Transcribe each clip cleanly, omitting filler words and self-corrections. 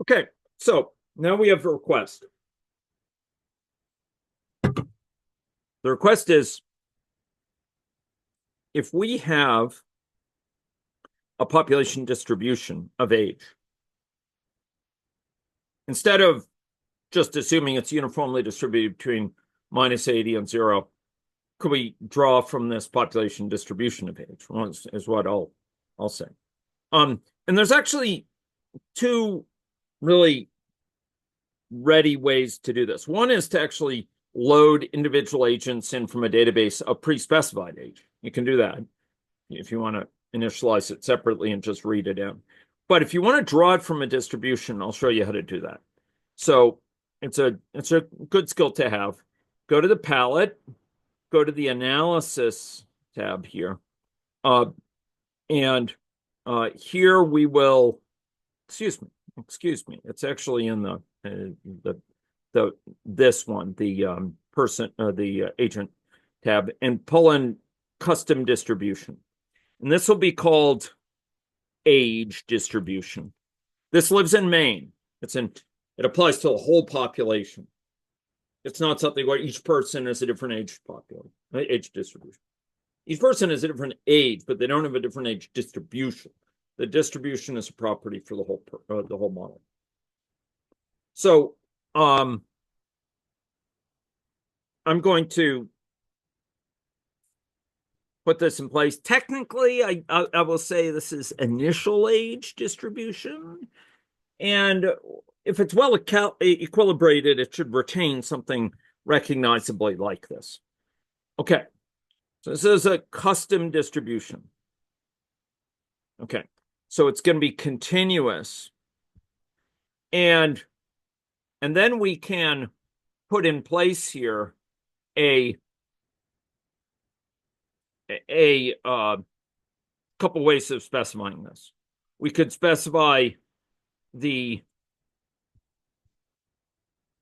Okay, so now we have a request. The request is if we have a population distribution of age, instead of just assuming it's uniformly distributed between -80 and 0, could we draw from this population distribution of age? Is what I'll say. And there's actually two really ready ways to do this. One is to actually load individual agents in from a database of pre-specified age. You can do that if you want to initialize it separately and just read it in. But if you want to draw it from a distribution, I'll show you how to do that. So it's a good skill to have. Go to the palette, go to the analysis tab here. And here we will, excuse me. It's actually in this one, the agent tab, and pull in custom distribution. And this will be called age distribution. This lives in main. It applies to the whole population. It's not something where each person is a different age distribution. Each person is a different age, but they don't have a different age distribution. The distribution is a property for the whole model. So I'm going to put this in place. Technically, I will say this is initial age distribution. And if it's well equilibrated, it should retain something recognizably like this. Okay, so this is a custom distribution. Okay, so it's going to be continuous. And then we can put in place here a couple ways of specifying this. We could specify the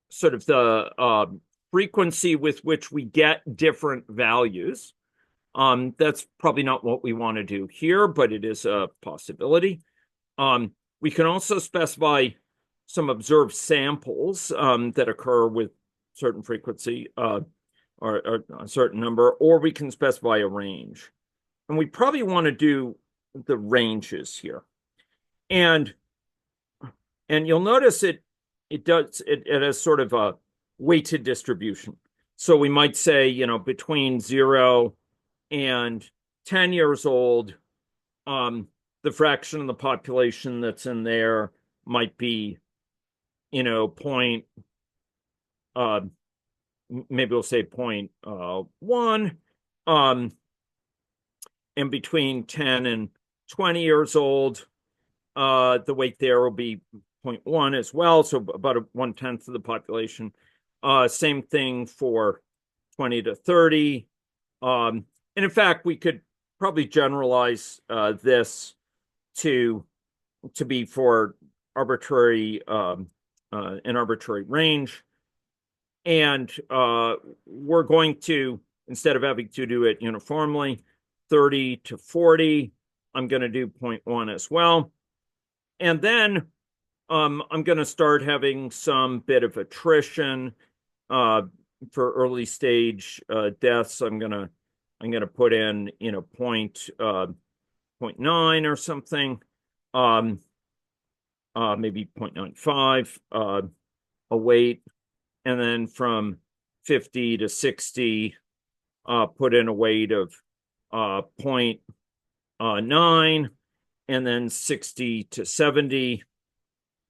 sort of the frequency with which we get different values. That's probably not what we want to do here, but it is a possibility. We can also specify some observed samples that occur with certain frequency or a certain number, or we can specify a range. And we probably want to do the ranges here. And you'll notice it has sort of a weighted distribution. So we might say, between 0 and 10 years old, the fraction of the population that's in there might be, maybe we'll say 0.1. And between 10 and 20 years old, the weight there will be 0.1 as well, so about 1/10 of the population. Same thing for 20 to 30. And in fact, we could probably generalize this to be for arbitrary an arbitrary range. And we're going to, instead of having to do it uniformly, 30 to 40, I'm going to do 0.1 as well. And then I'm going to start having some bit of attrition for early stage deaths. I'm going to put in 0.9 or something, maybe 0.95 a weight, and then from 50 to 60, put in a weight of 0.9, and then 60 to 70,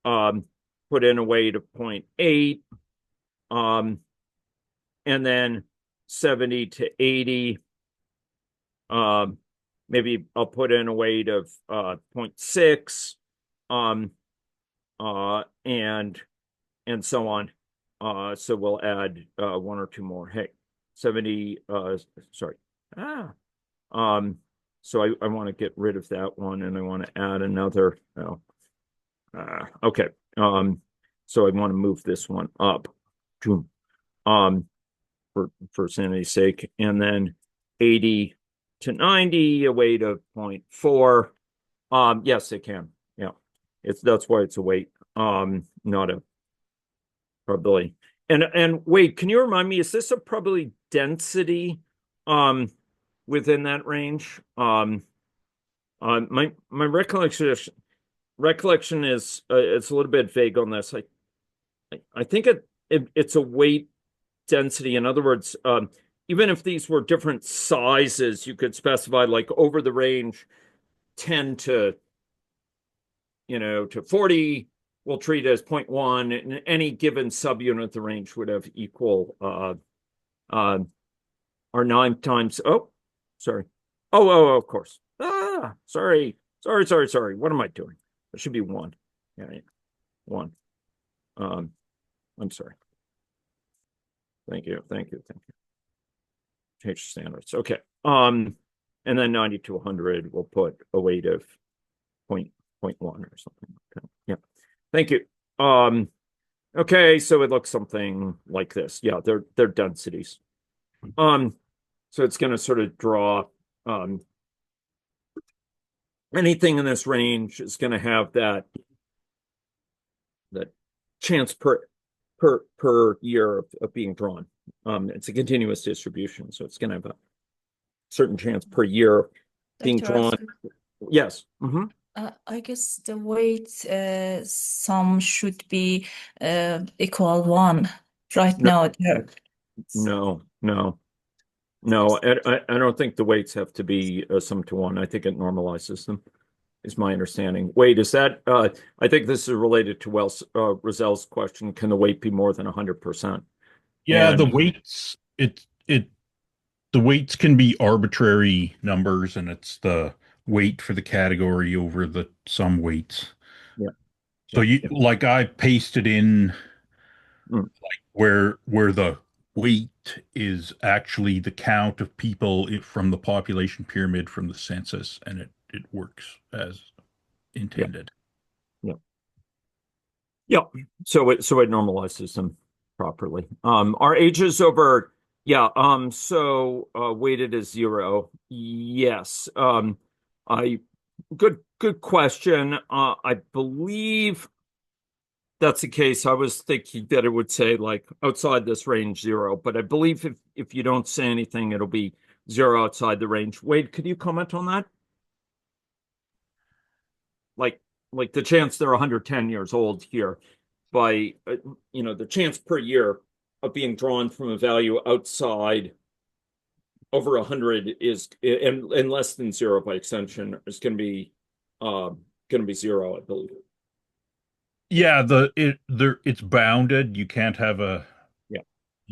put in a weight of 0.8, and then 70 to 80, maybe I'll put in a weight of 0.6, and so on. So we'll add one or two more. Hey, 70, sorry. So I want to get rid of that one, and I want to add another. Okay. So I want to move this one up, for sanity's sake, and then 80 to 90, a weight of 0.4. Yes, it can. Yeah, that's why it's a weight. not a probability. And wait, can you remind me, is this a probability density within that range? My recollection is it's a little bit vague on this. I think it's a weight density. In other words, even if these were different sizes, you could specify like over the range 10 to 40, we'll treat it as 0.1, and any given subunit of the range would have equal or 9 times. Oh, sorry. Of course. Sorry. What am I doing? It should be 1. Yeah, 1. I'm sorry. Thank you. Change standards. Okay. And then 90 to 100, we'll put a weight of 0.1 or something. Okay. Yeah. Thank you. Okay, so it looks something like this. Yeah, they're densities. So it's going to sort of draw anything in this range is going to have that chance per year of being drawn. It's a continuous distribution, so it's going to have a certain chance per year being Dr. drawn. Oscar, Yes. I guess the weight sum should be equal 1. Right No, now, no. I don't think the weights have to be sum to 1. I think it normalizes them, is my understanding. Wait, is that I think this is related to Roselle's question, can the weight be more than 100%? Yeah, And the weights the weights can be arbitrary numbers, and it's the weight for the category over the sum weights. Yeah. So like I pasted in where the weight is actually the count of people from the population pyramid from the census, and it works as intended. Yeah. So it normalizes them properly. Our ages over, so weighted as 0. Yes. Good question. I believe that's the case. I was thinking that it would say like outside this range 0, but I believe if you don't say anything, it'll be 0 outside the range. Wade, could you comment on that? Like the chance they're 110 years old here by the chance per year of being drawn from a value outside over 100 is and less than 0 by extension is going to be 0, I believe. Yeah, it's bounded. You can't have a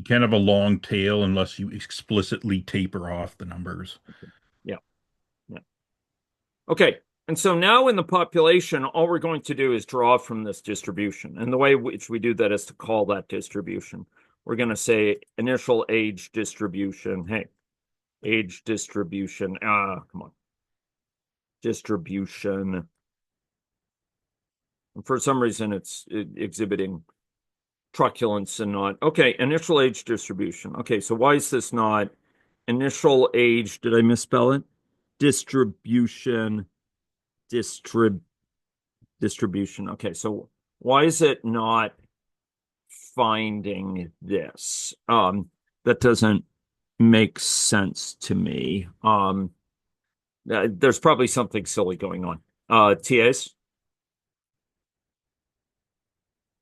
long tail unless you explicitly taper off the numbers. Yeah. Okay. And so now in the population, all we're going to do is draw from this distribution. And the way which we do that is to call that distribution. We're going to say initial age distribution. Hey, age distribution. Come on. Distribution. And for some reason, it's exhibiting truculence and not. Okay, initial age distribution. Okay, so why is this not initial age? Did I misspell it? Distribution. Distribution. Okay, so why is it not finding this? That doesn't make sense to me. There's probably something silly going on. TAs?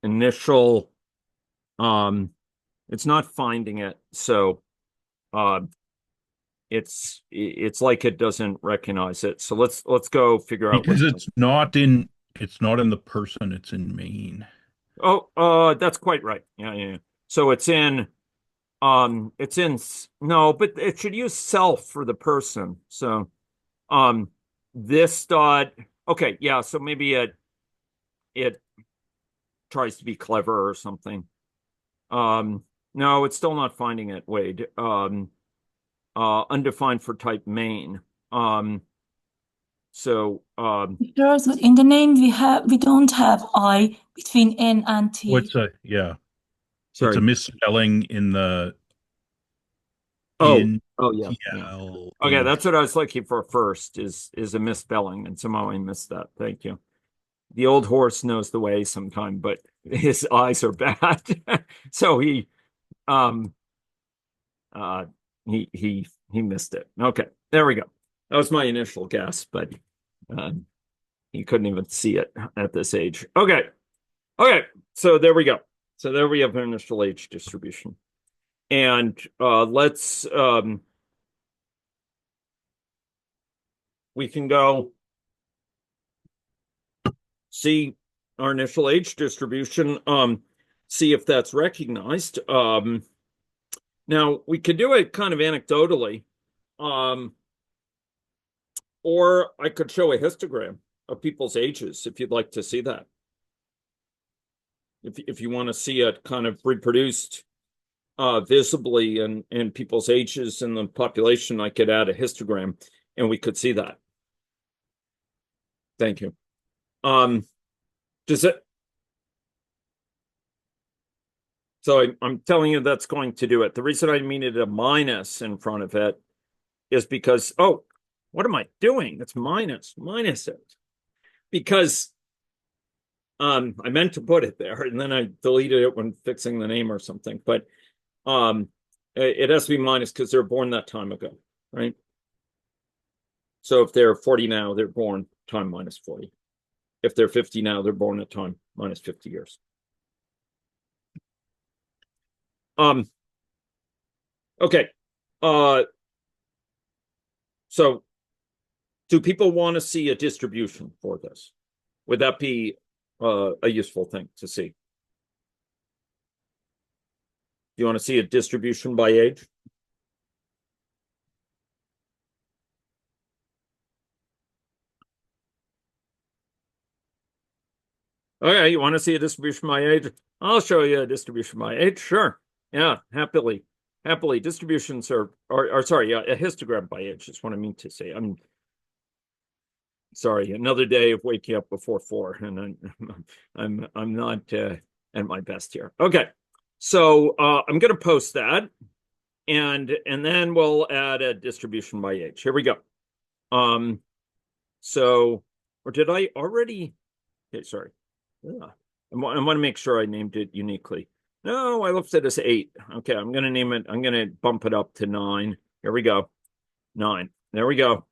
Initial, it's not finding it, so it's like it doesn't recognize it. So let's go figure out because it's not in the person, it's in main. That's quite right. Yeah. So it's in no, but it should use self for the person. So this dot, okay, yeah, so maybe it tries to be clever or something. No, it's still not finding it, Wade. Undefined for type main. So in the name we don't have I between N and T. What's sorry. It's a misspelling in the yeah. TL. Okay, that's what I was looking for first is a misspelling, and somehow I missed that. Thank you. the old horse knows the way sometime, but his eyes are bad. So he missed it. Okay, there we go. That was my initial guess, but he couldn't even see it at this age. Okay. So there we go. So there we have an initial age distribution. And let's we can go see our initial age distribution, see if that's recognized. Now we could do it kind of anecdotally, or I could show a histogram of people's ages if you'd like to see that. If you want to see it kind of reproduced visibly in people's ages in the population, I could add a histogram and we could see that. Thank you. Does it? So I'm telling you that's going to do it. The reason I needed a minus in front of it is because, oh, what am I doing? It's minus it. Because I meant to put it there and then I deleted it when fixing the name or something. But it has to be minus because they're born that time ago, right? So if they're 40 now, they're born time minus 40. If they're 50 now, they're born at time minus 50 years. Okay. So do people want to see a distribution for this? Would that be a useful thing to see? Do you want to see a distribution by age? Okay, you want to see a distribution by age? I'll show you a distribution by age. Sure. Yeah, happily. Distributions are sorry, yeah, a histogram by age is what I mean to say. I'm sorry, another day of waking up before 4, and I'm not at my best here. Okay, so I'm going to post that, and then we'll add a distribution by age. Here we go. So, or did I already? Okay, sorry. Yeah. I want to make sure I named it uniquely. No, I left it as 8. Okay, I'm going to name it. I'm going to bump it up to 9. Here we go. 9. There we go.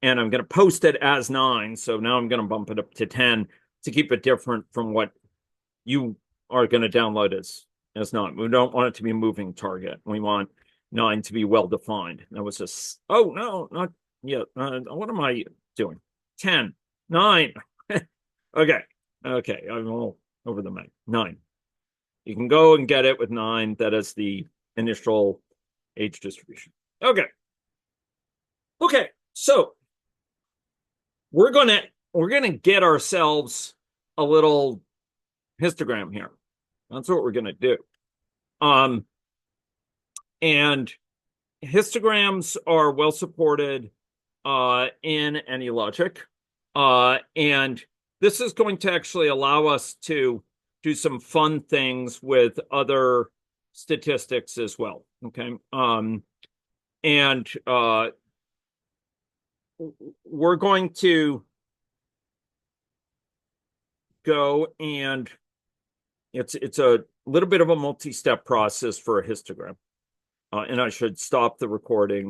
And I'm going to post it as 9. So now I'm going to bump it up to 10 to keep it different from what you are going to download as 9. We don't want it to be a moving target. We want 9 to be well defined. That was just, oh, no, not yet. What am I doing? 10, 9. Okay. I'm all over the map. 9. You can go and get it with 9. That is the initial age distribution. Okay. So we're gonna get ourselves a little histogram here. That's what we're gonna do. And histograms are well supported in AnyLogic. And this is going to actually allow us to do some fun things with other statistics as well. Okay. And we're going to go and it's a little bit of a multi-step process for a histogram. And I should stop the recording.